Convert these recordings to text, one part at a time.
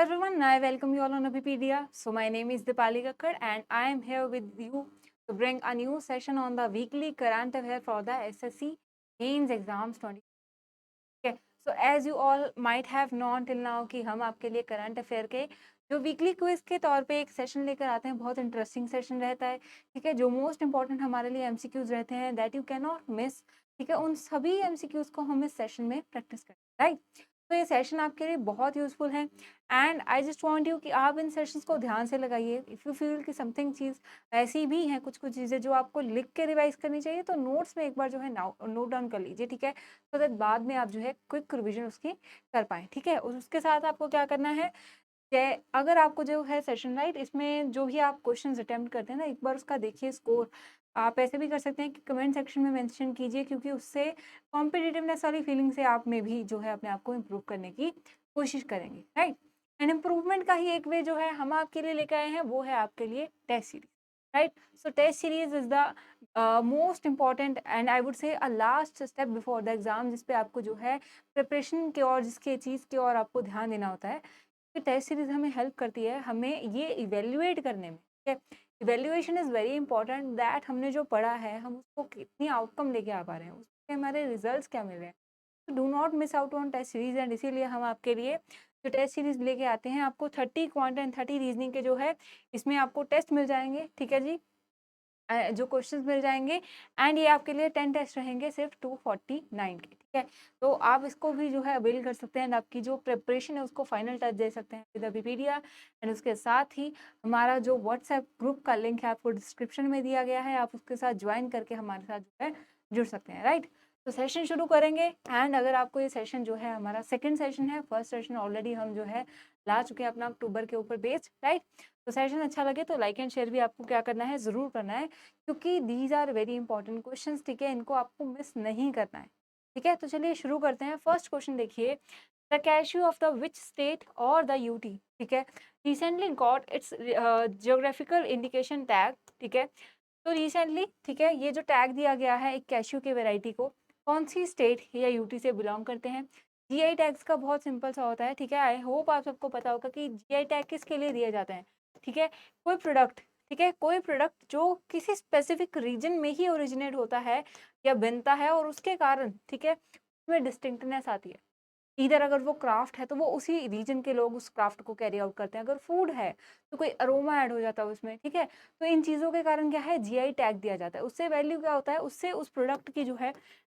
everyone, I welcome you all on Abipedia. So my name is Dipali Kakkad and I am here with you to bring a new session on the weekly current affair for the SSC mains exams 20. Okay. So as you all might have known till now कि हम आपके लिए current affair के जो weekly quiz के तौर पे एक सेशन लेकर आते हैं, बहुत इंटरेस्टिंग सेशन रहता है। ठीक है, जो मोस्ट इंपॉर्टेंट हमारे लिए एमसीक्यूज रहते हैं that you can not miss. ठीक है, उन सभी एमसीक्यूज को हम इस सेशन में प्रैक्टिस करें, राइट। तो ये सेशन आपके लिए बहुत यूजफुल है and I just want you कि आप इन सेशंस को ध्यान से लगाइए। इफ़ यू फील कि समथिंग चीज़ ऐसी भी है, कुछ कुछ चीज़ें जो आपको लिख के रिवाइज करनी चाहिए, तो नोट्स में एक बार जो है नोट डाउन कर लीजिए। ठीक है, तो दैट बाद में आप जो है क्विक रिवीजन उसकी कर पाएँ। ठीक है, और उसके साथ आपको क्या करना है कि अगर आपको जो है सेशन राइट इसमें जो भी आप क्वेश्चंस अटेम्प्ट करते हैं ना, एक बार उसका देखिए स्कोर। आप ऐसे भी कर सकते हैं कि कमेंट सेक्शन में मेंशन कीजिए, क्योंकि उससे कॉम्पिटिटिवनेस वाली फीलिंग से आप में भी जो है अपने आप को इम्प्रूव करने की कोशिश करेंगे, राइट। एंड इम्प्रूवमेंट का ही एक वे जो है हम आपके लिए लेकर आए हैं, वो है आपके लिए test series, right. So test series is the most important and I would say a last step before the exam, जिसपे आपको जो है प्रिपरेशन की और जिसके चीज़ की और आपको ध्यान देना होता है। तो टेस्ट सीरीज हमें हेल्प करती है हमें ये इवेल्युएट करने में। ठीक है, evaluation is very important that हमने जो पढ़ा है हम उसको कितनी आउटकम लेके आ पा रहे हैं, उसके हमारे रिजल्ट्स क्या मिल रहे हैं। तो do not miss out on test series and इसीलिए हम आपके लिए जो टेस्ट सीरीज लेके आते हैं, आपको 30 क्वांट एंड 30 रीजनिंग के जो है इसमें आपको टेस्ट मिल जाएंगे। ठीक है जी, जो क्वेश्चंस मिल जाएंगे एंड ये आपके लिए 10 टेस्ट रहेंगे सिर्फ 249 के। ठीक है, तो आप इसको भी जो है अवेल कर सकते हैं एंड आपकी जो प्रिपरेशन है उसको फाइनल टच दे सकते हैं विद अबीपीडिया। एंड उसके साथ ही हमारा जो व्हाट्सएप ग्रुप का लिंक है आपको डिस्क्रिप्शन में दिया गया है, आप उसके साथ ज्वाइन करके हमारे साथ जो है जुड़ सकते हैं, राइट। तो सेशन शुरू करेंगे एंड अगर आपको ये सेशन जो है हमारा सेकेंड सेशन है, फर्स्ट सेशन ऑलरेडी हम जो है ला चुके हैं अपना अक्टूबर के ऊपर बेस्ड, राइट। तो सेशन अच्छा लगे तो लाइक एंड शेयर भी आपको क्या करना है, ज़रूर करना है, क्योंकि these are very important questions. ठीक है, इनको आपको मिस नहीं करना है। ठीक है, तो चलिए शुरू करते हैं। फर्स्ट क्वेश्चन देखिए, the cashew of the which state और द यूटी, ठीक है, recently got its geographical indication tag. ठीक है, तो रिसेंटली ठीक है ये जो टैग दिया गया है एक कैश्यू के वेराइटी को, कौन सी स्टेट या यूटी से बिलोंग करते हैं। जीआई टैग्स का बहुत सिंपल सा होता है। ठीक है, आई होप आप सबको पता होगा कि जीआई टैग किसके लिए दिया जाता है। ठीक है, कोई प्रोडक्ट, ठीक है, कोई प्रोडक्ट जो किसी स्पेसिफिक रीजन में ही ओरिजिनेट होता है या बनता है और उसके कारण ठीक है उसमें डिस्टिंक्टनेस आती है। इधर अगर वो क्राफ्ट है तो वो उसी रीजन के लोग उस क्राफ्ट को कैरी आउट करते हैं, अगर फूड है तो कोई अरोमा ऐड हो जाता है उसमें। ठीक है, तो इन चीज़ों के कारण क्या है जीआई टैग दिया जाता है। उससे वैल्यू क्या होता है, उससे उस प्रोडक्ट की जो है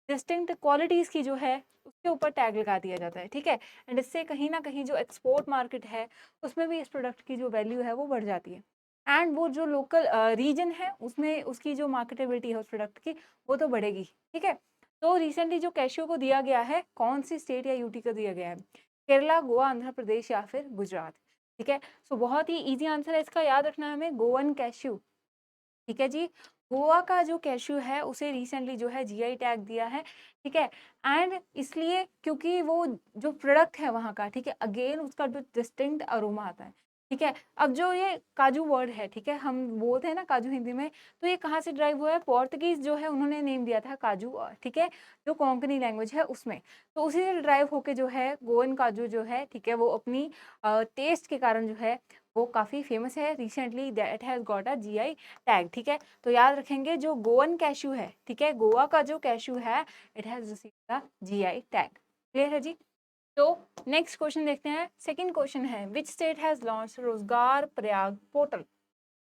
डिस्टिंक्ट क्वालिटीज़ की जो है उसके ऊपर टैग लगा दिया जाता है। ठीक है, एंड इससे कहीं ना कहीं जो एक्सपोर्ट मार्केट है उसमें भी इस प्रोडक्ट की जो वैल्यू है वो बढ़ जाती है एंड वो जो लोकल रीजन है उसमें उसकी जो मार्केटेबिलिटी है उस प्रोडक्ट की वो तो बढ़ेगी। ठीक है, तो रिसेंटली जो कैशियो को दिया गया है कौन सी स्टेट या यूटी को दिया गया है, केरला, गोवा, आंध्र प्रदेश या फिर गुजरात। ठीक है, सो बहुत ही इजी आंसर है इसका, याद रखना है हमें, गोवन कैश्यू। ठीक है जी, गोवा का जो कैश्यू है उसे रिसेंटली जो है जीआई टैग दिया है। ठीक है, एंड इसलिए क्योंकि वो जो प्रोडक्ट है वहाँ का, ठीक है, अगेन उसका जो डिस्टिंक्ट अरोमा आता है। ठीक है, अब जो ये काजू वर्ड है, ठीक है, हम बोलते हैं ना काजू हिंदी में, तो ये कहाँ से ड्राइव हुआ है, पोर्तुगीज जो है उन्होंने नेम दिया था काजू, ठीक है, जो कोंकणी लैंग्वेज है उसमें, तो उसी से ड्राइव होके जो है गोवन काजू जो है, ठीक है, वो अपनी टेस्ट के कारण जो है वो काफ़ी फेमस है। Recently that has got a GI tag. ठीक है, तो याद रखेंगे जो गोवन कैश्यू है, ठीक है, गोवा का जो कैश्यू है it has received the GI tag. Clear है जी, तो नेक्स्ट क्वेश्चन देखते हैं। सेकंड क्वेश्चन है विच स्टेट हैज़ लॉन्च रोजगार प्रयाग पोर्टल।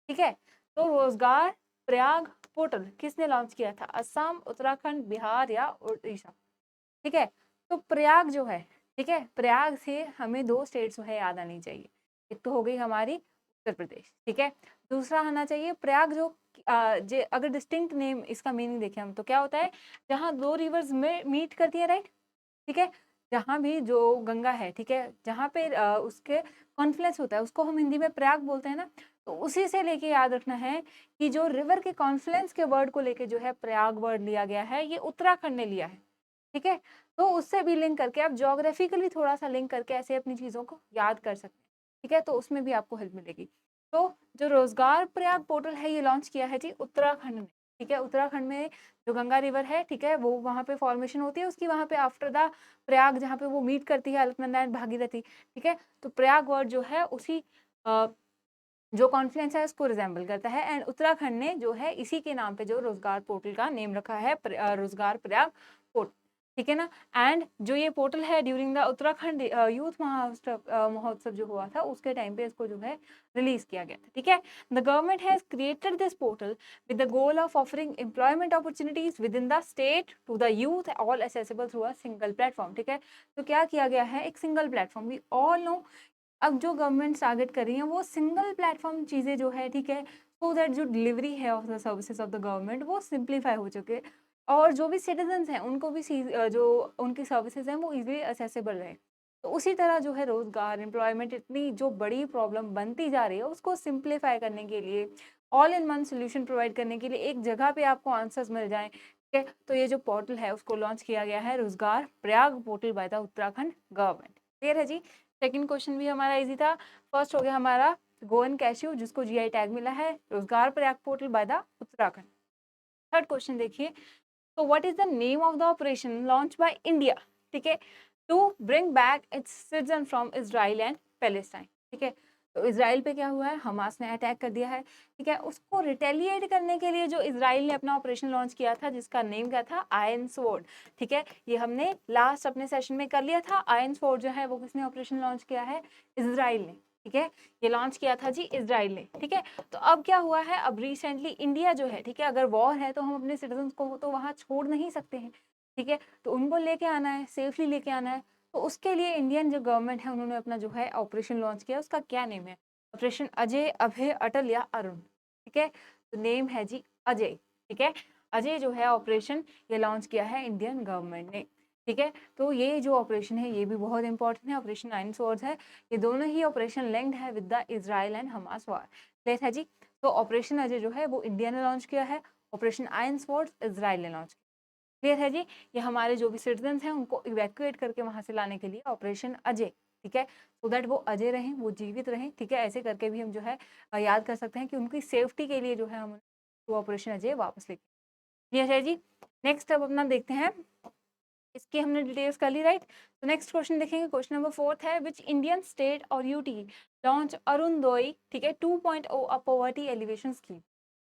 ठीक है, तो रोजगार प्रयाग पोर्टल किसने लॉन्च किया था, असम, उत्तराखंड, बिहार या उड़ीसा। ठीक है, तो प्रयाग जो है, ठीक है, प्रयाग से हमें दो स्टेट्स जो है याद आनी चाहिए। एक तो हो गई हमारी उत्तर प्रदेश, ठीक है, दूसरा आना चाहिए प्रयाग जो अगर डिस्टिंक्ट नेम इसका मीनिंग देखें हम तो क्या होता है, जहाँ दो रिवर्स में मीट करती है, राइट। ठीक है, जहाँ भी जो गंगा है, ठीक है, जहाँ पे उसके कॉन्फ्लुएंस होता है उसको हम हिंदी में प्रयाग बोलते हैं ना, तो उसी से लेके याद रखना है कि जो रिवर के कॉन्फ्लुएंस के वर्ड को लेके जो है प्रयाग वर्ड लिया गया है, ये उत्तराखंड ने लिया है। ठीक है, तो उससे भी लिंक करके आप ज्योग्राफिकली थोड़ा सा लिंक करके ऐसे अपनी चीज़ों को याद कर सकते हैं। ठीक है, तो उसमें भी आपको हेल्प मिलेगी। तो जो रोजगार प्रयाग पोर्टल है ये लॉन्च किया है जी उत्तराखंड ने। ठीक है, उत्तराखंड में जो गंगा रिवर है, ठीक है, वो वहाँ पे फॉर्मेशन होती है उसकी, वहाँ पे आफ्टर द प्रयाग जहाँ पे वो मीट करती है अलकनंदा एंड भागीरथी, ठीक है, तो प्रयाग वर्ड जो है उसी जो कॉन्फ्लुएंस है उसको रिजेंबल करता है एंड उत्तराखंड ने जो है इसी के नाम पे जो रोजगार पोर्टल का नेम रखा है रोजगार प्रयाग पोर्टल, ठीक है ना। एंड जो ये पोर्टल है ड्यूरिंग द उत्तराखंड यूथ महोत्सव जो हुआ था उसके टाइम पे इसको जो है रिलीज किया गया था, ठीक है। The government has created this portal with the goal of offering employment opportunities within the state to the youth all accessible through a single platform, ठीक है। तो क्या किया गया है, एक single platform, we all know अब जो गवर्नमेंट टारगेट कर रही है वो सिंगल प्लेटफॉर्म चीज़ें जो है, ठीक है, सो दैट जो डिलीवरी है of the services of the government वो सिंप्लीफाई हो चुके और जो भी सिटीजन्स हैं उनको भी जो उनकी सर्विसेज हैं वो इजीली असेसेबल रहे। तो उसी तरह जो है रोजगार एम्प्लॉयमेंट इतनी जो बड़ी प्रॉब्लम बनती जा रही है उसको सिंप्लीफाई करने के लिए, all in one solution provide करने के लिए, एक जगह पे आपको आंसर्स मिल जाएं, ठीक है, तो ये जो पोर्टल है उसको लॉन्च किया गया है Rojgar Prayag portal by the Uttarakhand government. Clear है जी। सेकंड क्वेश्चन भी हमारा इजी था। फर्स्ट हो गया हमारा गोवन कैश्यू जिसको जीआई टैग मिला है Rojgar Prayag portal by the Uttarakhand. Third question देखिए, तो what is the name of the operation launch by India, ठीक है, to bring back its citizen from Israel and Palestine, ठीक है। तो इजराइल पे क्या हुआ है, हमास ने अटैक कर दिया है, ठीक है, उसको रिटेलिएट करने के लिए जो इजराइल ने अपना ऑपरेशन लॉन्च किया था जिसका नेम क्या था, आयरन स्वॉर्ड, ठीक है, ये हमने लास्ट अपने सेशन में कर लिया था। आयरन स्वॉर्ड जो है वो किसने ऑपरेशन लॉन्च किया है, इजराइल ने, ठीक है, ये लॉन्च किया था जी इजराइल ने, ठीक है। तो अब क्या हुआ है, अब रिसेंटली इंडिया जो है, ठीक है, अगर वॉर है तो हम अपने सिटीजन को तो वहाँ छोड़ नहीं सकते हैं, ठीक है, तो उनको लेके आना है, सेफली लेके आना है, तो उसके लिए इंडियन जो गवर्नमेंट है उन्होंने अपना जो है ऑपरेशन लॉन्च किया, उसका क्या नेम है, ऑपरेशन अजय अभय अटल या अरुण, ठीक है, तो नेम है जी अजय, ठीक है, अजय जो है ऑपरेशन ये लॉन्च किया है इंडियन गवर्नमेंट ने, ठीक है। तो ये जो ऑपरेशन है ये भी बहुत इंपॉर्टेंट है, ऑपरेशन आयरन स्वॉर्ड है, ये दोनों ही ऑपरेशन लिंक्ड है with the Israel and Hamas war, clear है जी। तो ऑपरेशन अजय जो है वो इंडिया ने लॉन्च किया है, ऑपरेशन आयरन स्वॉर्ड इजराइल ने लॉन्च किया, क्लियर है जी। ये हमारे जो भी सिटीजन हैं उनको इवैक्यूएट करके वहां से लाने के लिए ऑपरेशन अजय, ठीक है, सो दैट वो अजय रहें, वो जीवित रहें, ठीक है, ऐसे करके भी हम जो है याद कर सकते हैं कि उनकी सेफ्टी के लिए जो है हम वो ऑपरेशन अजय वापस लेके, क्लियर है जी। नेक्स्ट अब अपना देखते हैं, इसकी हमने डिटेल्स कर ली, राइट। तो नेक्स्ट क्वेश्चन देखेंगे, क्वेश्चन नंबर 4 है विच इंडियन स्टेट और यूटी लॉन्च अरुणोदय, ठीक है, 2.0 अ पॉवर्टी एलिवेशन स्कीम,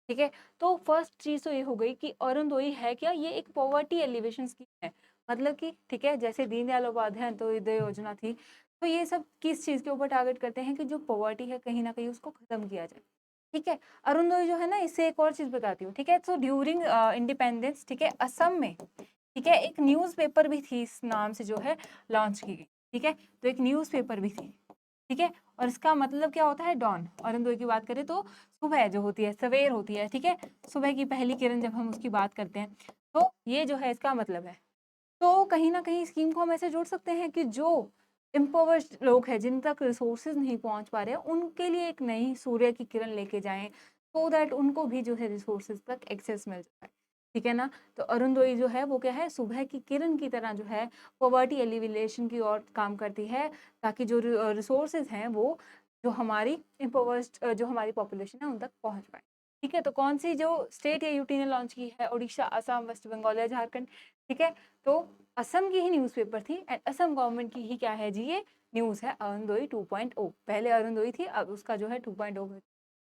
ठीक है। तो फर्स्ट चीज तो ये हो गई कि अरुणोदय है क्या, ये एक पॉवर्टी एलिवेशन स्कीम है, मतलब कि ठीक है जैसे दीनदयाल उपाध्याय अंत्योदय योजना थी, तो ये सब किस चीज के ऊपर टारगेट करते हैं कि जो पॉवर्टी है कहीं ना कहीं उसको खत्म किया जाए, ठीक है। अरुणोदय जो है ना, इससे एक और चीज बताती हूँ, ठीक है, तो ड्यूरिंग इंडिपेंडेंस, ठीक है, असम में, ठीक है, एक न्यूज़पेपर भी थी इस नाम से जो है लॉन्च की गई, ठीक है, तो एक न्यूज़पेपर भी थी, ठीक है, और इसका मतलब क्या होता है, डॉन। अरुणोदय की बात करें तो सुबह जो होती है, सवेर होती है, ठीक है, सुबह की पहली किरण जब हम उसकी बात करते हैं, तो ये जो है इसका मतलब है। तो कहीं ना कहीं स्कीम को हम ऐसे जोड़ सकते हैं कि जो इम्पोवर्ड लोग हैं जिन तक रिसोर्सेज नहीं पहुंच पा रहे हैं उनके लिए एक नई सूर्य की किरण लेके जाएं, सो दैट उनको भी जो है रिसोर्सेज तक एक्सेस मिल जाए, ठीक है ना। तो अरुणोदय जो है वो क्या है, सुबह की किरण की तरह जो है पॉवर्टी एलिविलेशन की ओर काम करती है, ताकि जो रिसोर्सेज हैं वो जो हमारी इम्पोवर्ड जो हमारी पॉपुलेशन है उन तक पहुंच पाए, ठीक है। तो कौन सी जो स्टेट या यूटी ने लॉन्च की है, उड़ीसा, असम, वेस्ट बंगाल या झारखंड, ठीक है। तो असम की ही न्यूज़पेपर थी एंड असम गवर्नमेंट की ही क्या है जी, ये न्यूज़ है अरुणोदय 2.0, पहले अरुणोदय थी अब उसका जो है 2.0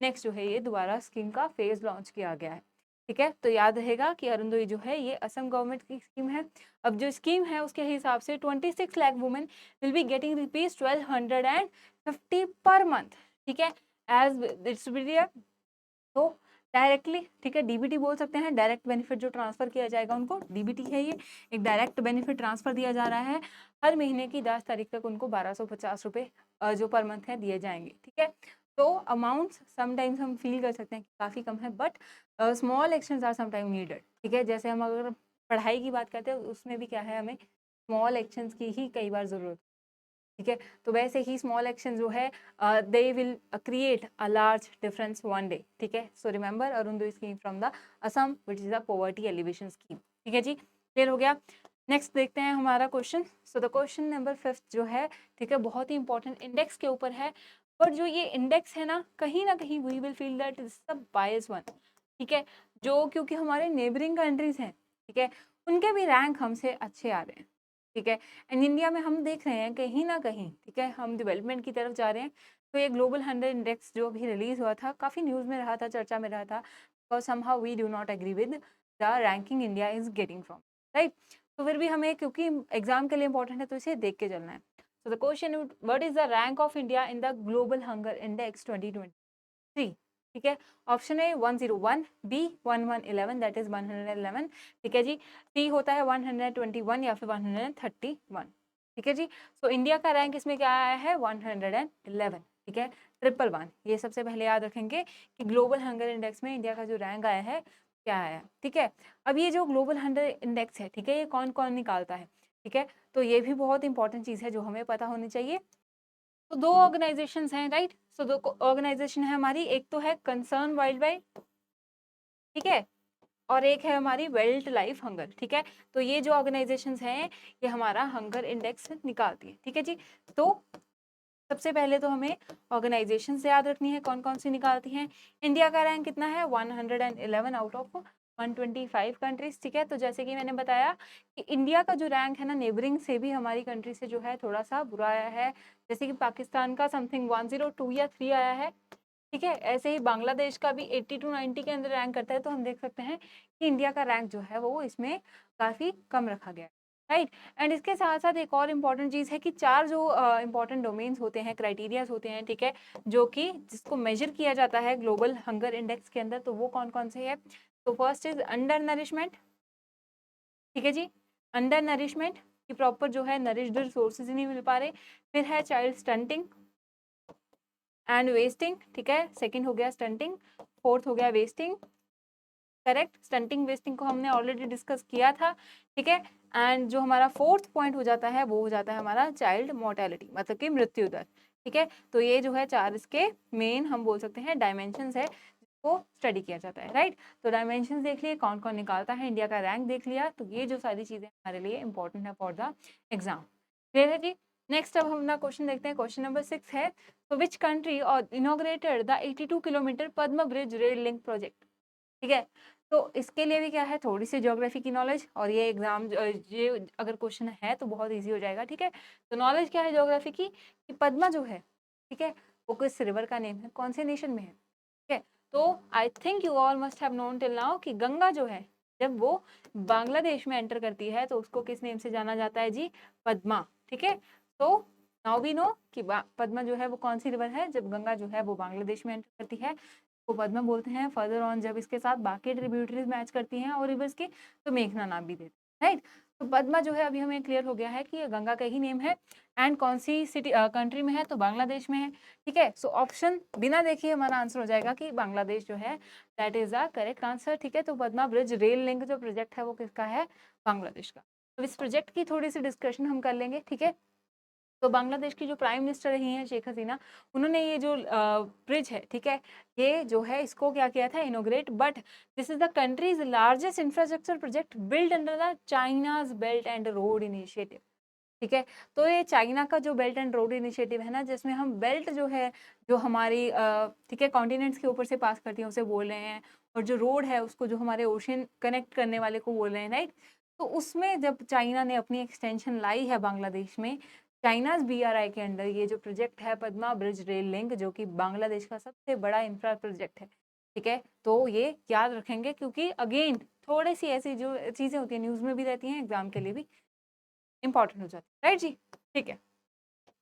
नेक्स्ट जो है ये दोबारा स्कीम का फेज लॉन्च किया गया है, ठीक है। तो याद रहेगा कि अरुणोदय जो है ये असम गवर्नमेंट की स्कीम है। अब जो स्कीम है उसके हिसाब से 26 lakh women will be getting rupees 1250 per month, ठीक है, एज डिस्ट्रीब्यूटर, तो डायरेक्टली, ठीक है, डीबीटी बोल सकते हैं, डायरेक्ट बेनिफिट जो ट्रांसफर किया जाएगा उनको डीबीटी है, ये एक डायरेक्ट बेनिफिट ट्रांसफर दिया जा रहा है, हर महीने की 10 तारीख तक उनको 1250 रुपये जो पर मंथ है दिए जाएंगे, ठीक है। तो अमाउंट समटाइम्स हम फील कर सकते हैं कि काफ़ी कम है, but small actions are sometime needed, ठीक है। जैसे हम अगर पढ़ाई की बात करते हैं उसमें भी क्या है, हमें स्मॉल एक्शंस की ही कई बार ज़रूरत, ठीक है। तो वैसे ही स्मॉल एक्शन जो है they will create a large difference one day, ठीक है। So remember Arunodaya scheme from the Assam which is a poverty elevation scheme, ठीक है जी, क्लियर हो गया। नेक्स्ट देखते हैं हमारा question. So the question number 5 जो है, ठीक है, बहुत ही इंपॉर्टेंट इंडेक्स के ऊपर है, पर जो ये इंडेक्स है ना कहीं we will feel that is the bias one, ठीक है। जो क्योंकि हमारे नेबरिंग कंट्रीज हैं, ठीक है, उनके भी रैंक हमसे अच्छे आ रहे हैं, ठीक है। एंड इंडिया में हम देख रहे हैं कहीं ना कहीं, ठीक है, हम डेवलपमेंट की तरफ जा रहे हैं। तो ये ग्लोबल 100 इंडेक्स जो अभी रिलीज हुआ था, काफ़ी न्यूज़ में रहा था, चर्चा में रहा था, because somehow we do not agree with the ranking India is getting from, right. तो फिर भी हमें, क्योंकि एग्जाम के लिए इंपॉर्टेंट है, तो इसे देख के चलना है। So the question, what is the rank of India in the global hunger index 2023, ठीक है। Option A 101, B 1111 that is 111, ठीक है जी। सी होता है 121 या फिर 131, ठीक है जी। सो इंडिया का रैंक इसमें क्या आया है, 111, ठीक है, 111। ये सबसे पहले याद रखेंगे कि ग्लोबल हंगर इंडेक्स में इंडिया का जो रैंक आया है क्या आया, ठीक है। अब ये जो ग्लोबल हंगर इंडेक्स है, ठीक है, ये कौन कौन निकालता है, ठीक है, तो ये भी बहुत इंपॉर्टेंट चीज़ है जो हमें पता होनी चाहिए। तो दो ऑर्गेनाइजेशंस हैं, राइट। सो दो ऑर्गेनाइजेशन है हमारी, एक तो है कंसर्न वाइल्ड लाइफ, ठीक है, और एक है हमारी वाइल्ड लाइफ हंगर, ठीक है। तो ये जो ऑर्गेनाइजेशंस हैं ये हमारा हंगर इंडेक्स निकालती है, ठीक है जी। तो सबसे पहले तो हमें ऑर्गेनाइजेशन से याद रखनी है कौन कौन सी निकालती हैं। इंडिया का रैंक कितना है, 111 आउट ऑफ 125 कंट्रीज, ठीक है। तो जैसे कि मैंने बताया कि इंडिया का जो रैंक है ना, नेबरिंग से भी हमारी कंट्री से जो है थोड़ा सा बुरा आया है। जैसे कि पाकिस्तान का समथिंग 102 या 3 आया है, ठीक है। ऐसे ही बांग्लादेश का भी 80 टू 90 के अंदर रैंक करता है। तो हम देख सकते हैं कि इंडिया का रैंक जो है वो इसमें काफ़ी कम रखा गया है, राइट। एंड इसके साथ साथ एक और इम्पॉर्टेंट चीज़ है कि 4 जो इम्पॉर्टेंट डोमेन्स होते हैं, क्राइटेरियाज होते हैं, ठीक है, जो कि जिसको मेजर किया जाता है ग्लोबल हंगर इंडेक्स के अंदर, तो वो कौन कौन से है। तो फर्स्ट इज अंडर नरिशमेंट, ठीक है जी, अंडर नरिशमेंट कि प्रॉपर जो है नरिश्ड रिसोर्सेज ही नहीं मिल पा रहे। फिर है चाइल्ड स्टंटिंग एंड वेस्टिंग, ठीक है, सेकंड हो गया स्टंटिंग, फोर्थ हो गया वेस्टिंग, करेक्ट। स्टंटिंग वेस्टिंग को हमने ऑलरेडी डिस्कस किया था, ठीक है। एंड जो हमारा फोर्थ पॉइंट हो जाता है वो हो जाता है हमारा चाइल्ड मोर्टेलिटी, मतलब कि मृत्यु दर, ठीक है। तो ये जो है 4 इसके मेन हम बोल सकते हैं डायमेंशंस है जिसको स्टडी किया जाता है, राइट। तो डायमेंशंस देख लिए, कौन कौन निकालता है, इंडिया का रैंक देख लिया। तो ये जो सारी चीज़ें हमारे लिए इंपॉर्टेंट है फॉर द एग्जाम, क्लियर है जी। नेक्स्ट अब हम अपना क्वेश्चन देखते हैं। क्वेश्चन नंबर 6 है, तो विच कंट्री और inaugurated the 82 kilometre Padma bridge rail link project, ठीक है। तो इसके लिए भी क्या है, थोड़ी सी ज्योग्राफी की नॉलेज, और ये एग्जाम ये अगर क्वेश्चन है तो बहुत इजी हो जाएगा, ठीक है। तो नॉलेज क्या है ज्योग्राफी की, कि पद्मा जो है, ठीक है, वो किस रिवर का नेम है, कौन से नेशन में है, ठीक है। तो I think you all must have known till now कि गंगा जो है जब वो बांग्लादेश में एंटर करती है तो उसको किस नेम से जाना जाता है जी, पद्मा, ठीक है। तो नाउ वी नो कि पद्मा जो है वो कौन सी रिवर है, जब गंगा जो है वो बांग्लादेश में एंटर करती है को पद्मा बोलते हैं। फर्दर ऑन जब इसके साथ बाकी ट्रिब्यूटरीज मैच करती हैं और रिवर्स के, तो मेघना नाम भी देते हैं, राइट। तो पद्मा जो है अभी हमें क्लियर हो गया है कि ये गंगा का ही नेम है। एंड कौन सी सिटी कंट्री में है, तो बांग्लादेश में है, ठीक है। सो ऑप्शन बिना देखिए हमारा आंसर हो जाएगा कि बांग्लादेश जो है that is the correct answer, ठीक है। तो पद्मा ब्रिज रेल लिंक जो प्रोजेक्ट है वो किसका है, बांग्लादेश का। तो इस प्रोजेक्ट की थोड़ी सी डिस्कशन हम कर लेंगे, ठीक है। तो बांग्लादेश की जो प्राइम मिनिस्टर रही हैं शेख हसीना, उन्होंने ये जो ब्रिज है, ठीक है, ये जो है इसको क्या किया था, इनोग्रेट। But this is the countries largest infrastructure project build under the China's belt and road initiative, ठीक है। तो ये चाइना का जो बेल्ट एंड रोड इनिशिएटिव है ना, जिसमें हम बेल्ट जो है जो हमारी ठीक है कॉन्टिनेंट्स के ऊपर से पास करती है उसे बोल रहे हैं, और जो रोड है उसको जो हमारे ओशन कनेक्ट करने वाले को बोल रहे हैं, राइट। तो उसमें जब चाइना ने अपनी एक्सटेंशन लाई है बांग्लादेश में, चाइनाज BRI के अंडर ये जो प्रोजेक्ट है पद्मा ब्रिज रेल लिंक, जो कि बांग्लादेश का सबसे बड़ा इंफ्रा प्रोजेक्ट है, ठीक है। तो ये याद रखेंगे क्योंकि अगेन थोड़ी सी ऐसी जो चीज़ें होती हैं न्यूज़ में भी रहती हैं, एग्जाम के लिए भी इंपॉर्टेंट हो जाती है, राइट जी, ठीक है।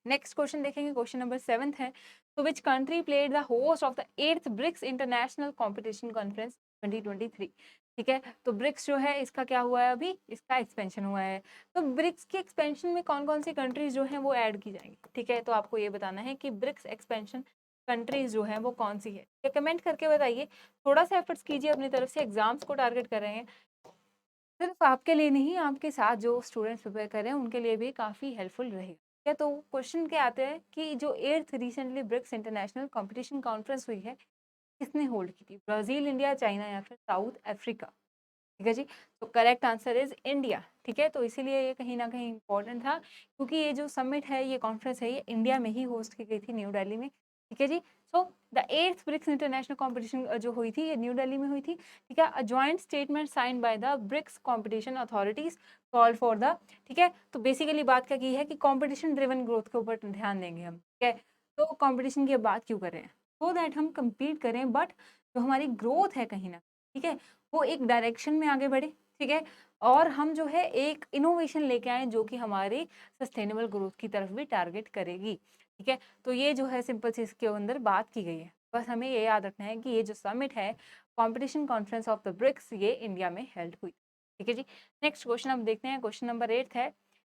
नेक्स्ट क्वेश्चन देखेंगे, क्वेश्चन नंबर 7 है, तो which country played the host of the 8th BRICS international competition conference 2023, ठीक है। तो ब्रिक्स जो है इसका क्या हुआ है, अभी इसका एक्सपेंशन हुआ है। तो ब्रिक्स के एक्सपेंशन में कौन कौन सी कंट्रीज जो हैं वो ऐड की जाएंगी, ठीक है। तो आपको ये बताना है कि ब्रिक्स एक्सपेंशन कंट्रीज जो है वो कौन सी है, कमेंट करके बताइए। थोड़ा सा एफर्ट्स कीजिए अपनी तरफ से, एग्जाम्स को टारगेट कर रहे हैं, सिर्फ आपके लिए नहीं, आपके साथ जो स्टूडेंट्स प्रिपेयर कर रहे हैं उनके लिए भी काफ़ी हेल्पफुल रहेगा, ठीक है। तो क्वेश्चन क्या आते हैं कि जो 8th recently BRICS international competition conference हुई है, किसने होल्ड की थी, ब्राज़ील, इंडिया, चाइना या फिर साउथ अफ्रीका, ठीक है जी। तो करेक्ट आंसर इज इंडिया, ठीक है। तो इसीलिए ये कहीं ना कहीं इंपॉर्टेंट था, क्योंकि ये जो समिट है, ये कॉन्फ्रेंस है, ये इंडिया में ही होस्ट की गई थी, न्यू दिल्ली में। ठीक है जी। So the 8th BRICS international competition जो हुई थी ये न्यू दिल्ली में हुई थी, ठीक है। A joint statement sign by the BRICS competition authorities call for the, ठीक है। तो बेसिकली बात क्या की है कि कंपटीशन ड्रिवन ग्रोथ के ऊपर ध्यान देंगे हम, ठीक है। तो कंपटीशन की बात क्यों कर रहे हैं, सो दैट हम compete करें, बट जो हमारी ग्रोथ है कहीं ना, ठीक है, वो एक डायरेक्शन में आगे बढ़े, ठीक है। और हम जो है एक इनोवेशन लेके आए जो कि हमारी सस्टेनेबल ग्रोथ की तरफ भी टारगेट करेगी, ठीक है। तो ये जो है सिंपल सी इसके अंदर बात की गई है। बस हमें ये याद रखना है कि ये जो समिट है, competition conference of the BRICS, ये इंडिया में हेल्ड हुई, ठीक है जी। नेक्स्ट क्वेश्चन हम देखते हैं, क्वेश्चन नंबर 8 है,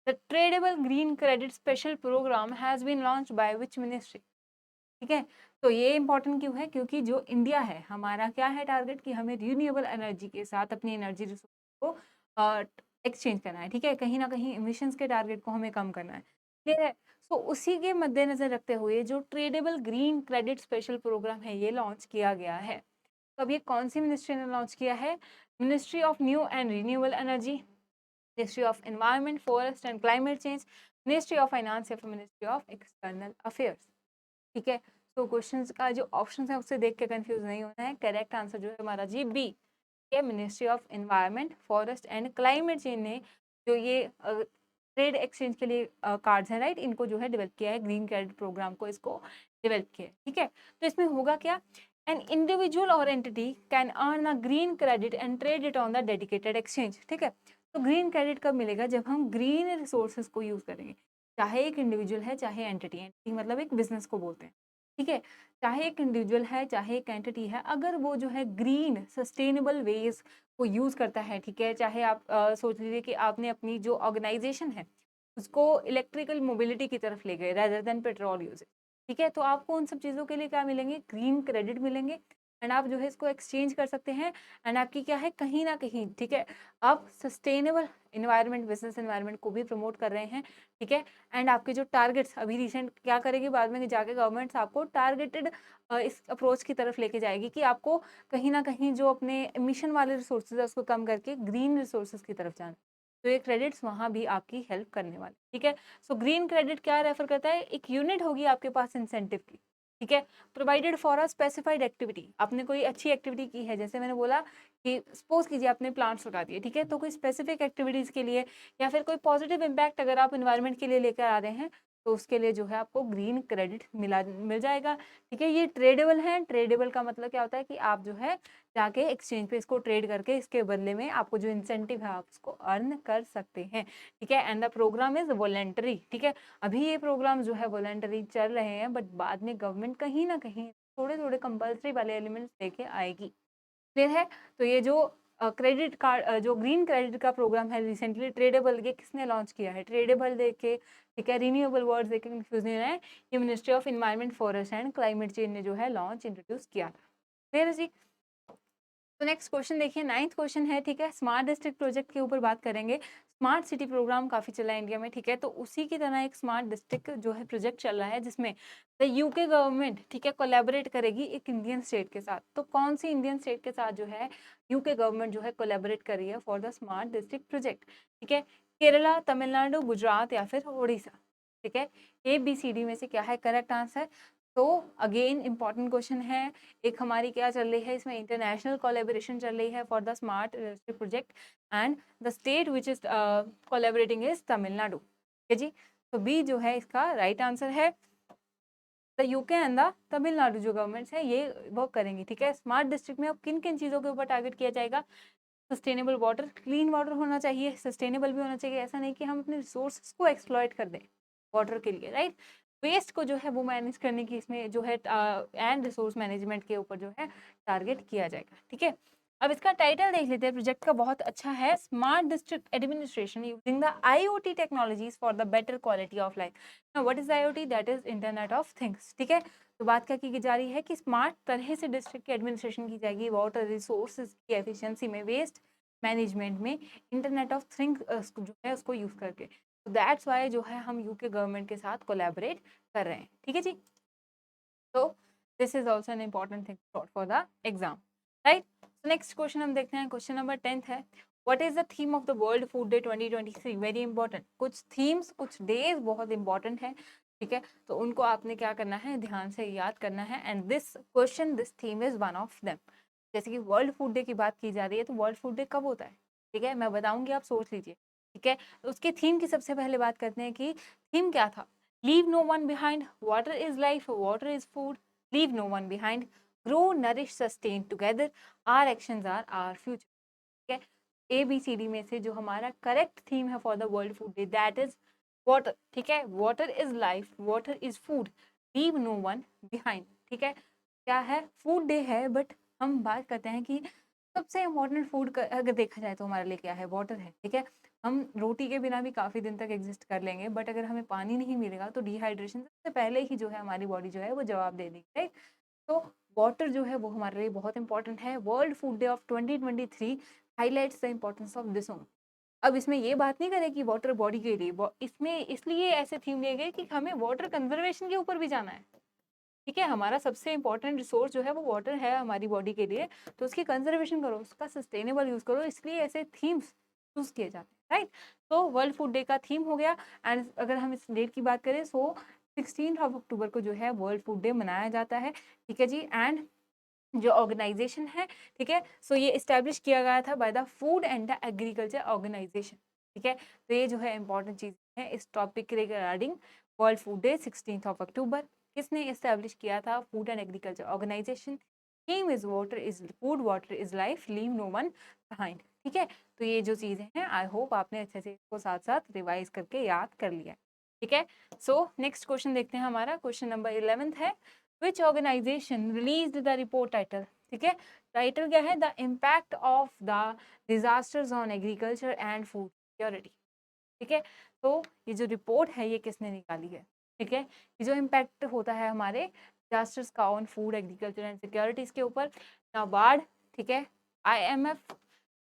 the tradable green credit special program has been launched by which ministry, ठीक है। तो ये इंपॉर्टेंट क्यों है, क्योंकि जो इंडिया है हमारा क्या है टारगेट, कि हमें रिन्यूएबल एनर्जी के साथ अपनी एनर्जी रिसोर्स को एक्सचेंज करना है, ठीक है। कहीं ना कहीं इमिशंस के टारगेट को हमें कम करना है, क्लियर है। सो उसी के मद्देनजर रखते हुए जो tradable green credit special program है ये लॉन्च किया गया है। तो अब ये कौन सी मिनिस्ट्री ने लॉन्च किया है, ministry of new and renewable energy, ministry of environment forest and climate change, ministry of finance या फिर मिनिस्ट्री ऑफ एक्सटर्नल अफेयर्स, ठीक है। तो क्वेश्चंस का जो ऑप्शन है उससे देख के कंफ्यूज नहीं होना है, करेक्ट आंसर जो है हमारा जी बी, के ministry of environment forest and climate change ने जो ये ट्रेड एक्सचेंज के लिए कार्ड्स हैं, राइट, इनको जो है डेवलप किया है, ग्रीन क्रेडिट प्रोग्राम को इसको डेवलप किया है, ठीक है। तो इसमें होगा क्या, एन इंडिविजुअल और entity can earn a green credit and trade it on the dedicated exchange, ठीक है। तो ग्रीन क्रेडिट कब मिलेगा, जब हम ग्रीन रिसोर्सेज को यूज करेंगे, चाहे एक इंडिविजुअल है चाहे एंटिटी, एंटिटी मतलब एक बिजनेस को बोलते हैं, ठीक है। चाहे एक इंडिविजुअल है चाहे एक एंटिटी है, अगर वो जो है ग्रीन सस्टेनेबल वेज को यूज करता है, ठीक है। चाहे आप सोच लीजिए कि आपने अपनी जो ऑर्गेनाइजेशन है उसको इलेक्ट्रिकल मोबिलिटी की तरफ ले गए रेदर देन पेट्रोल यूज, ठीक है। तो आपको उन सब चीज़ों के लिए क्या मिलेंगे, ग्रीन क्रेडिट मिलेंगे, एंड आप जो है इसको एक्सचेंज कर सकते हैं, एंड आपकी क्या है कहीं ना कहीं, ठीक है, आप सस्टेनेबल इन्वायरमेंट, बिजनेस इन्वायरमेंट को भी प्रमोट कर रहे हैं, ठीक है। एंड आपके जो टारगेट्स अभी रिसेंट क्या करेगी, बाद में जाके गवर्नमेंट्स आपको टारगेटेड इस अप्रोच की तरफ लेके जाएगी कि आपको कहीं ना कहीं जो अपने एमिशन वाले रिसोर्सेज है उसको कम करके ग्रीन रिसोर्सेज की तरफ जाना, तो ये क्रेडिट्स वहाँ भी आपकी हेल्प करने वाले, ठीक है। सो ग्रीन क्रेडिट क्या रेफर करता है, एक यूनिट होगी आपके पास इंसेंटिव की, ठीक है, provided for a specified activity. आपने कोई अच्छी एक्टिविटी की है, जैसे मैंने बोला कि सपोज कीजिए आपने प्लांट्स लगा दिए, ठीक है, तो कोई स्पेसिफिक एक्टिविटीज के लिए या फिर कोई पॉजिटिव इम्पैक्ट अगर आप इन्वायरमेंट के लिए लेकर आ रहे हैं, तो उसके लिए जो है आपको ग्रीन क्रेडिट मिल जाएगा, ठीक है। ये ट्रेडेबल है, ट्रेडेबल का मतलब क्या होता है कि आप जो है जाके एक्सचेंज पे इसको ट्रेड करके इसके बदले में आपको जो इंसेंटिव है आप उसको अर्न कर सकते हैं, ठीक है। And the program is voluntary, ठीक है। अभी ये प्रोग्राम जो है वॉलेंटरी चल रहे हैं, बट बाद में गवर्नमेंट कहीं ना कहीं थोड़े थोड़े कंपल्सरी वाले एलिमेंट्स लेके आएगी, क्लियर है। तो ये जो क्रेडिट कार्ड जो ग्रीन क्रेडिट का प्रोग्राम है रिसेंटली ट्रेडेबल, ये किसने लॉन्च किया है, ट्रेडेबल देख के, ठीक है, रिन्यूएबल वर्ड्स देख के कंफ्यूज नहीं होना है, ये ministry of environment forest and climate change ने जो है लॉन्च इंट्रोड्यूस किया था, क्लियर है जी। तो नेक्स्ट क्वेश्चन देखिए, 9th क्वेश्चन है, ठीक है, स्मार्ट डिस्ट्रिक्ट प्रोजेक्ट के ऊपर बात करेंगे। स्मार्ट सिटी प्रोग्राम काफी चला है इंडिया में, ठीक है, तो उसी की तरह एक स्मार्ट डिस्ट्रिक्ट जो है प्रोजेक्ट चल रहा है जिसमें द यूके गवर्नमेंट, ठीक है, कोलैबोरेट करेगी एक इंडियन स्टेट के साथ। तो कौन सी इंडियन स्टेट के साथ जो है यूके गवर्नमेंट जो है कोलैबोरेट कर रही है for the smart district project, ठीक है, केरला, तमिलनाडु, गुजरात या फिर उड़ीसा, ठीक है। ABCD में से क्या है करेक्ट आंसर। तो अगेन इंपॉर्टेंट क्वेश्चन है, एक हमारी क्या चल रही है इसमें, इंटरनेशनल कोलैबोरेशन चल रही है for the smart district project, and the state which is collaborating is Tamil Nadu, ठीक है जी। तो बी जो है इसका राइट आंसर है, the UK and the Tamil Nadu जो गवर्नमेंट्स है ये वर्क करेंगी, ठीक है। स्मार्ट डिस्ट्रिक्ट में अब किन किन चीज़ों के ऊपर टारगेट किया जाएगा, सस्टेनेबल वाटर, क्लीन वाटर होना चाहिए, सस्टेनेबल भी होना चाहिए, ऐसा नहीं कि हम अपने रिसोर्सेज को एक्सप्लॉइट कर दें वाटर के लिए, राइट। वेस्ट को जो है वो मैनेज करने की इसमें जो है एंड रिसोर्स मैनेजमेंट के ऊपर जो है टारगेट किया जाएगा, ठीक है। अब इसका टाइटल देख लेते हैं, प्रोजेक्ट का बहुत अच्छा है, smart district administration using the IoT technologies for the better quality of life. Now what is IoT, that is internet of things, ठीक है। तो बात क्या की जा रही है कि स्मार्ट तरह से डिस्ट्रिक्ट की एडमिनिस्ट्रेशन की जाएगी, वाटर रिसोर्सेज की एफिशिएंसी में, वेस्ट मैनेजमेंट में, इंटरनेट ऑफ थिंग्स जो है उसको यूज करके। तो दैट्स वाई जो है हम यूके गवर्नमेंट के साथ कोलैबोरेट कर रहे हैं, ठीक है जी। तो this is also an important thing for the exam, right. तो नेक्स्ट क्वेश्चन हम देखते हैं, क्वेश्चन नंबर 10th है, what is the theme of the world food day 2023, very important. कुछ थीम्स कुछ डेज बहुत इंपॉर्टेंट है ठीक है, तो उनको आपने क्या करना है, ध्यान से याद करना है। And this theme is one of them. जैसे कि वर्ल्ड फूड डे की बात की जा रही है, तो वर्ल्ड फूड डे कब होता है, ठीक है, मैं बताऊंगी, आप सोच लीजिए। ठीक है, तो उसके थीम की सबसे पहले बात करते हैं कि थीम क्या था। Leave no one behind, water is life, water is food, leave no one behind, grow nourish sustain together, our actions are our future. ठीक है, ABCD में से जो हमारा करेक्ट थीम है for the world food day, that is water. ठीक है, water is life, water is food, leave no one behind. ठीक है, क्या है, फूड डे है, बट हम बात करते हैं कि सबसे इम्पोर्टेंट फूड अगर देखा जाए तो हमारे लिए क्या है, वाटर है। ठीक है, हम रोटी के बिना भी काफ़ी दिन तक एग्जिस्ट कर लेंगे, बट अगर हमें पानी नहीं मिलेगा तो डिहाइड्रेशन सबसे पहले ही जो है हमारी बॉडी जो है वो जवाब दे देगी, राइट। तो वाटर जो है वो हमारे लिए बहुत इंपॉर्टेंट है। World food day of 2023 highlights the importance of this own. अब इसमें ये बात नहीं करें कि वाटर बॉडी के लिए, इसमें इसलिए ऐसे थीम लिए गए कि हमें वाटर कंजर्वेशन के ऊपर भी जाना है। ठीक है, हमारा सबसे इंपॉर्टेंट रिसोर्स जो है वो वाटर है हमारी बॉडी के लिए, तो उसकी कंजर्वेशन करो, उसका सस्टेनेबल यूज करो, इसलिए ऐसे थीम्स चूज किए जाते हैं, राइट। तो वर्ल्ड फूड डे का थीम हो गया। एंड अगर हम इस डेट की बात करें, सो 16 अक्टूबर को जो है वर्ल्ड फूड डे मनाया जाता है। ठीक है जी। एंड जो ऑर्गेनाइजेशन है, ठीक है, सो ये इस्टेब्लिश किया गया था by the food and the agriculture organization. ठीक है, तो ये जो है इंपॉर्टेंट चीज है इस टॉपिक के regarding world food day 16 October. किसने इस्टेब्लिश किया था, food and agriculture organization. Theme is water is food, water is life, leave no one behind. ठीक है, तो ये जो चीजें हैं, आई होप आपने अच्छे से इसको साथ साथ रिवाइज करके याद कर लिया। ठीक है, सो नेक्स्ट क्वेश्चन देखते हैं, हमारा क्वेश्चन नंबर 11 है, which organization released the report title। ठीक है, टाइटल क्या है, the impact of the disasters on agriculture and food security. ठीक है, तो ये जो रिपोर्ट है ये किसने निकाली है। ठीक है, ये जो इम्पैक्ट होता है हमारे डिजास्टर्स का on food, agriculture and securities के ऊपर, नाबार्ड, ठीक है, IMF,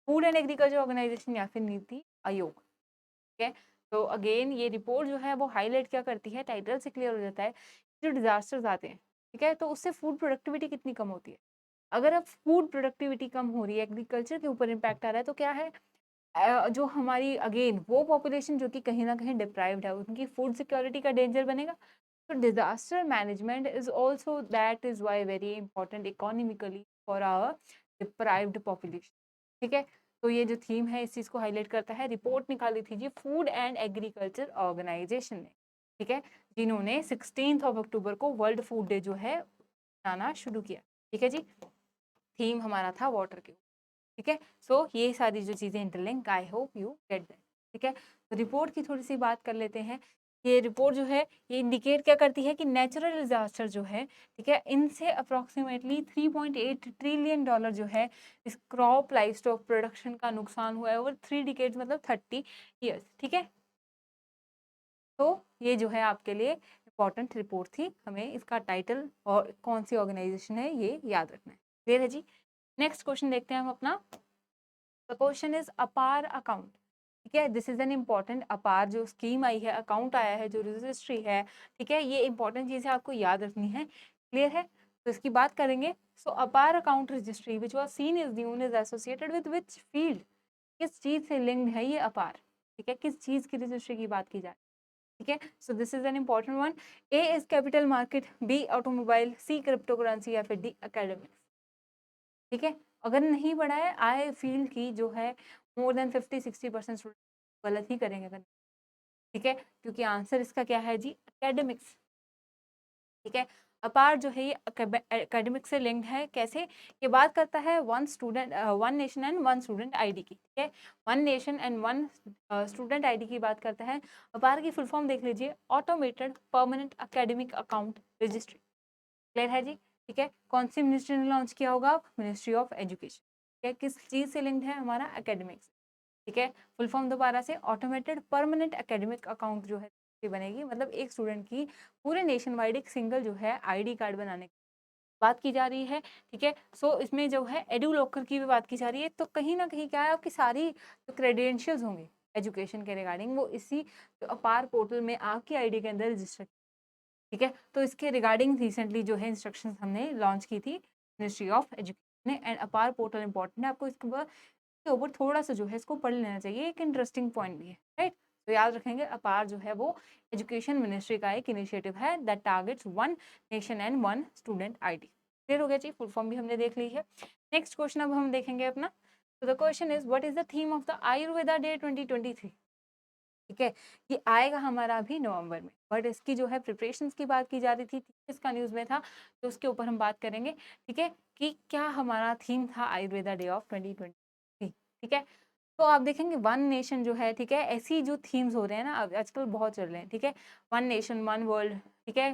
food and agriculture organization या फिर नीति आयोग। ठीक है, तो अगेन ये रिपोर्ट जो है वो हाईलाइट क्या करती है, टाइटल से क्लियर हो जाता है, जो डिजास्टर्स आते हैं, ठीक है, तो उससे फूड प्रोडक्टिविटी कितनी कम होती है। अगर अब फूड प्रोडक्टिविटी कम हो रही है, एग्रीकल्चर के ऊपर इम्पैक्ट आ रहा है, तो क्या है, जो हमारी अगेन वो पॉपुलेशन जो कि कहीं ना कहीं डिप्राइव्ड है, उनकी फूड सिक्योरिटी का डेंजर बनेगा। तो disaster management is also that is why very important economically for our deprived population. ठीक है, तो ये जो थीम है इस चीज को हाईलाइट करता है। रिपोर्ट निकाली थी जी फूड एंड एग्रीकल्चर ऑर्गेनाइजेशन ने, ठीक है, जिन्होंने 16 अक्टूबर को वर्ल्ड फूड डे जो है मनाना शुरू किया। ठीक है जी, थीम हमारा था वाटर के। ठीक है, सो ये सारी जो चीजें interlink, I hope you get that. ठीक है, तो रिपोर्ट की थोड़ी सी बात कर लेते हैं। ये रिपोर्ट जो है ये इंडिकेट क्या करती है कि नेचुरल डिजास्टर जो है, ठीक है, इनसे अप्रोक्सीमेटली $3.8 ट्रिलियन जो है इस क्रॉप लाइफ स्टॉक प्रोडक्शन का नुकसान हुआ है ओवर 3 डिकेड्स, मतलब 30 ईयर्स। ठीक है, तो ये जो है आपके लिए इंपॉर्टेंट रिपोर्ट थी, हमें इसका टाइटल और कौन सी ऑर्गेनाइजेशन है ये याद रखना है। क्लियर है जी। नेक्स्ट क्वेश्चन देखते हैं हम अपना। द क्वेश्चन इज अपार अकाउंट। ठीक है, दिस इज एन इम्पॉर्टेंट, अपार जो स्कीम आई है, अकाउंट आया है, जो रजिस्ट्री है, ठीक है, ये इंपॉर्टेंट चीज है, आपको याद रखनी है। क्लियर है, तो इसकी बात करेंगे। So APAAR account registry which was seen is news is associated with which field. किस चीज से लिंक्ड है ये अपार। ठीक है, किस चीज की रजिस्ट्री की बात की जाए। ठीक है, so this is an important one. A is capital market, B automobile, C crypto currency या फिर डी एकेडमिक्स। ठीक है, अगर नहीं पढ़ा है, आई फील की जो है मोर देन 50-60% स्टूडेंट गलत ही करेंगे अगर। ठीक है, क्योंकि आंसर इसका क्या है जी, एकेडमिक्स। ठीक है, अपार जो है ये एकेडमिक से लिंक्ड है। कैसे, ये बात करता है one student one nation and one student ID की। ठीक है, one nation and one student ID की बात करता है। अपार की फुल फॉर्म देख लीजिए, automated permanent academic account registry. Clear है जी। ठीक है, कौन सी मिनिस्ट्री ने लॉन्च किया होगा, मिनिस्ट्री ऑफ एजुकेशन। ठीक है, किस चीज से लिंक्ड है, हमारा एकेडमिक्स। ठीक है, फुल फॉर्म दोबारा से, ऑटोमेटेड परमानेंट एकेडमिक अकाउंट जो है बनेगी, मतलब एक स्टूडेंट की पूरे नेशन वाइड एक सिंगल जो है आईडी कार्ड बनाने की बात की जा रही है। ठीक है, सो इसमें जो है एडू लॉकर की भी बात की जा रही है। तो कहीं ना कहीं क्या है, आपकी सारी जो क्रेडेंशियल्स होंगे एजुकेशन के रिगार्डिंग, वो इसी अपार पोर्टल में आपकी आईडी के अंदर रजिस्टर। ठीक है, तो इसके रिगार्डिंग रिसेंटली जो है इंस्ट्रक्शंस हमने लॉन्च की थी मिनिस्ट्री ऑफ एजुकेशन ने। एंड अपार पोर्टल इंपॉर्टेंट है, आपको इसके ऊपर थोड़ा सा जो है इसको पढ़ लेना चाहिए, एक इंटरेस्टिंग पॉइंट भी है, राइट। तो याद रखेंगे अपार जो है वो एजुकेशन मिनिस्ट्री का एक इनिशिएटिव है that targets one nation and one student ID. Clear हो गया जी, फुल फॉर्म भी हमने देख ली है। नेक्स्ट क्वेश्चन अब हम देखेंगे अपना। तो the question is what is the theme of the Ayurveda day 2023। ठीक है, ये आएगा हमारा अभी नवंबर में, बट इसकी जो है प्रिपरेशंस की बात की जा रही थी, इसका न्यूज़ में था, तो उसके ऊपर हम बात करेंगे। ठीक है, कि क्या हमारा थीम था आयुर्वेदा डे ऑफ 2023। ठीक है, तो आप देखेंगे वन नेशन जो है, ठीक है, ऐसी जो थीम्स हो रहे हैं ना अब आजकल बहुत चल रहे हैं। ठीक है, वन नेशन वन वर्ल्ड। ठीक है,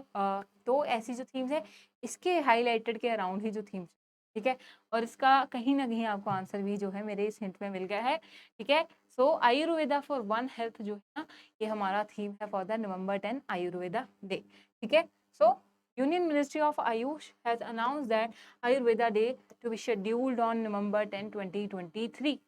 तो ऐसी जो थीम्स है इसके हाईलाइटेड के अराउंड ही जो थीम्स। ठीक है, और इसका कहीं ना कहीं आपको आंसर भी जो है मेरे इस हिंट में मिल गया है। ठीक है, so Ayurveda for one health जो है ना, ये हमारा थीम है for the November 10 Ayurveda day. ठीक है, so union ministry of AYUSH has announced that Ayurveda day to be scheduled on November 10 2023।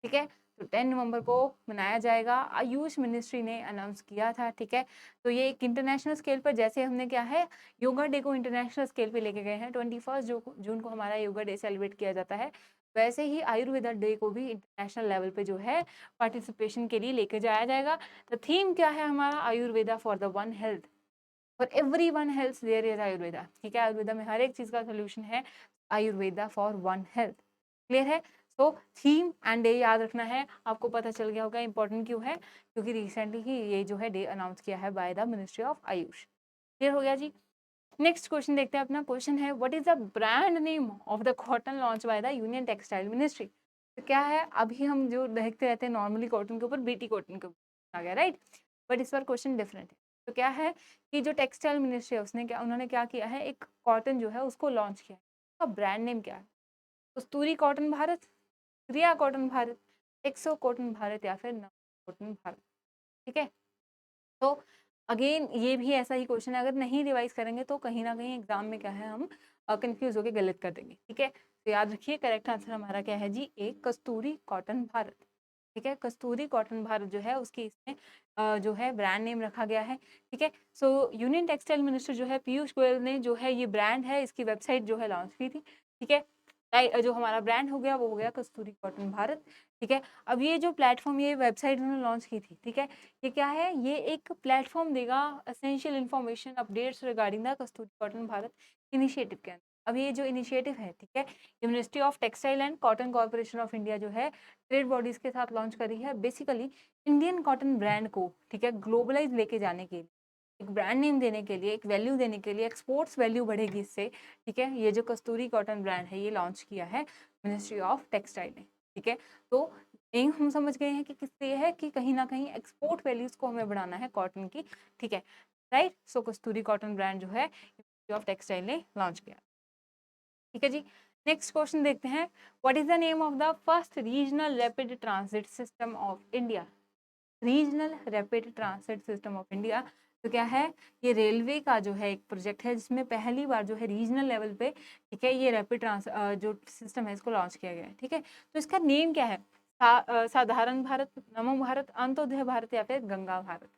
ठीक है, तो 10 नवंबर को मनाया जाएगा, आयुष मिनिस्ट्री ने अनाउंस किया था। ठीक है, तो ये एक इंटरनेशनल स्केल पर, जैसे हमने क्या है योगा डे को इंटरनेशनल स्केल पे लेके गए हैं, 21 जून को हमारा योगा डे सेलिब्रेट किया जाता है, वैसे ही आयुर्वेदा डे को भी इंटरनेशनल लेवल पे जो है पार्टिसिपेशन के लिए लेके जाया जाएगा। तो थीम क्या है हमारा, Ayurveda for the one health, for every one health there is Ayurveda. ठीक है, आयुर्वेदा में हर एक चीज का सोल्यूशन है, Ayurveda for one health. Clear है, तो थीम एंड डे याद रखना है। आपको पता चल गया होगा इंपॉर्टेंट क्यों है, क्योंकि रिसेंटली ही ये जो है डे अनाउंस किया है by the ministry of Ayush. Clear हो गया जी। नेक्स्ट क्वेश्चन देखते हैं अपना। क्वेश्चन है what is the brand name of the cotton launch by the union textile ministry. तो क्या है, अभी हम जो देखते रहते हैं नॉर्मली कॉटन के ऊपर बीटी कॉटन के ऊपर आ गया, राइट, बट इस बार क्वेश्चन डिफरेंट है। तो क्या है कि जो टेक्सटाइल मिनिस्ट्री है उसने क्या, उन्होंने क्या किया है, एक कॉटन जो है उसको लॉन्च किया है, उसका ब्रांड नेम क्या है, कस्तूरी कॉटन भारत, रिया कॉटन भारत, एक्सो कॉटन भारत, या फिर नव कॉटन भारत। ठीक है, तो अगेन ये भी ऐसा ही क्वेश्चन है, अगर नहीं रिवाइज करेंगे तो कहीं ना कहीं एग्जाम में क्या है हम कंफ्यूज होकर गलत कर देंगे। ठीक है, तो याद रखिए करेक्ट आंसर हमारा क्या है जी, एक कस्तूरी कॉटन भारत। ठीक है, कस्तूरी कॉटन भारत जो है उसकी इसमें जो है ब्रांड नेम रखा गया है। ठीक है, सो यूनियन टेक्सटाइल मिनिस्टर जो है पीयूष गोयल ने जो है ये ब्रांड है इसकी वेबसाइट जो है लॉन्च की थी। ठीक है, जो हमारा ब्रांड हो गया वो हो गया कस्तूरी कॉटन भारत। ठीक है, अब ये जो प्लेटफॉर्म, ये वेबसाइट उन्होंने लॉन्च की थी, ठीक है, ये क्या है, ये एक प्लेटफॉर्म देगा essential information updates regarding the Kasturi cotton Bharat initiative के अंदर। अब ये जो इनिशिएटिव है, ठीक है, ministry of textile and cotton corporation of India जो है ट्रेड बॉडीज के साथ लॉन्च करी है, बेसिकली इंडियन कॉटन ब्रांड को, ठीक है, ग्लोबलाइज लेके जाने के लिए, एक ब्रांड नेम देने के लिए, एक वैल्यू देने के लिए, एक्सपोर्ट्स वैल्यू बढ़ेगी इससे। ठीक है, ये जो कस्तूरी कॉटन ब्रांड है ये लॉन्च किया है मिनिस्ट्री ऑफ टेक्सटाइल ने। ठीक है, तो एम हम समझ गए हैं कि किससे ये है कि कहीं ना कहीं एक्सपोर्ट वैल्यूज को हमें बढ़ाना है कॉटन की। ठीक है, राइट, सो कस्तूरी कॉटन ब्रांड जो है मिनिस्ट्री ऑफ टेक्सटाइल ने लॉन्च किया। ठीक है जी, नेक्स्ट क्वेश्चन देखते हैं। What is the name of the first regional rapid transit system of India. Regional rapid transit system of India, तो क्या है, ये रेलवे का जो है एक प्रोजेक्ट है जिसमें पहली बार जो है रीजनल लेवल पे, ठीक है, ये रैपिड जो सिस्टम है इसको लॉन्च किया गया है। ठीक है, तो इसका नेम क्या है, साधारण भारत, नमो भारत, अंत्योदय भारत, या फिर गंगा भारत।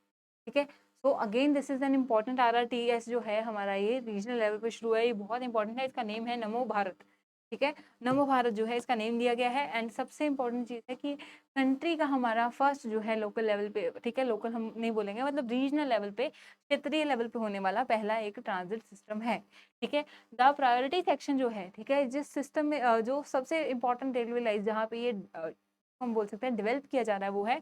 ठीक है, so again this is an important, RRTS जो है हमारा ये रीजनल लेवल पे शुरू है, ये बहुत इंपॉर्टेंट है, इसका नेम है नमो भारत। ठीक है, नमो भारत जो है इसका नेम दिया गया है। एंड सबसे इंपॉर्टेंट चीज़ है कि कंट्री का हमारा फर्स्ट जो है लोकल लेवल पे, ठीक है, लोकल हम नहीं बोलेंगे, मतलब रीजनल लेवल पे, क्षेत्रीय लेवल पे होने वाला पहला एक ट्रांजिट सिस्टम है। ठीक है, द प्रायोरिटी सेक्शन जो है, ठीक है, जिस सिस्टम में जो सबसे इंपॉर्टेंट रेलवे लाइन जहाँ पे ये हम बोल सकते हैं डेवलप किया जा रहा है वो है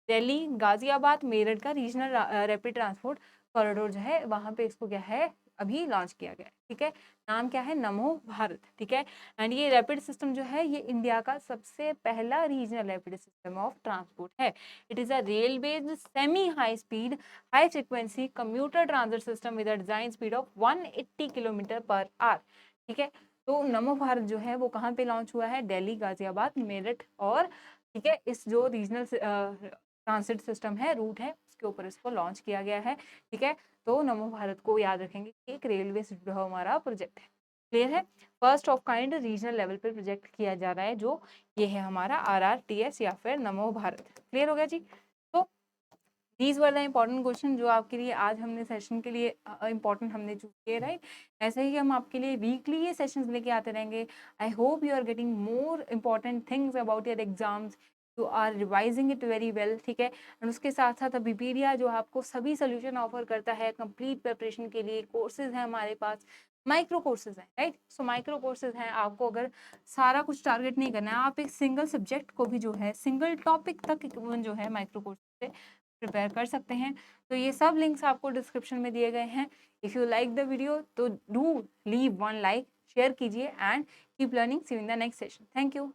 दिल्ली, गाजियाबाद, मेरठ का रीजनल रैपिड ट्रांसपोर्ट कॉरिडोर जो है वहां पे इसको क्या है अभी लॉन्च किया गया है। ठीक है, नाम क्या है, नमो भारत। ठीक है, एंड ये रैपिड सिस्टम जो है ये इंडिया का सबसे पहला regional rapid system of transport है। It is a railways semi high speed high frequency commuter transit system with a design speed of 180 kilometre per hour. ठीक है, तो नमो भारत जो है वो कहाँ पे लॉन्च हुआ है, दिल्ली, गाजियाबाद, मेरठ और, ठीक है, इस जो रीजनल ट्रांसिट सिस्टम है, रूट है, उसके ऊपर इसको लॉन्च किया गया है। ठीक है, तो नमो भारत को याद रखेंगे कि एक रेलवे से जुड़ा हमारा प्रोजेक्ट है। क्लियर है, first of kind regional level पे प्रोजेक्ट किया जा रहा है जो ये है हमारा RRTS या फिर नमो भारत। क्लियर हो गया जी। तो these were the important question जो आपके लिए आज हमने सेशन के लिए इम्पोर्टेंट हमने चूज किए, राइट। ऐसे ही हम आपके लिए वीकली ये सेशंस लेके आते रहेंगे। I hope you are getting more important things about your exams, you are revising it very well, ठीक है। एंड उसके साथ साथ विकीपीडिया जो आपको सभी सोल्यूशन ऑफर करता है कंप्लीट प्रिपरेशन के लिए। कोर्सेज हैं हमारे पास, माइक्रो कोर्सेज हैं, राइट। सो माइक्रो कोर्सेज हैं, आपको अगर सारा कुछ टारगेट नहीं करना है, आप एक सिंगल सब्जेक्ट को भी जो है सिंगल टॉपिक तक जो है माइक्रो कोर्स से प्रिपेयर कर सकते हैं। तो ये सब लिंक्स आपको डिस्क्रिप्शन में दिए गए हैं। If you like the video तो do leave one like, share कीजिए and keep learning. See you in the next session. Thank you.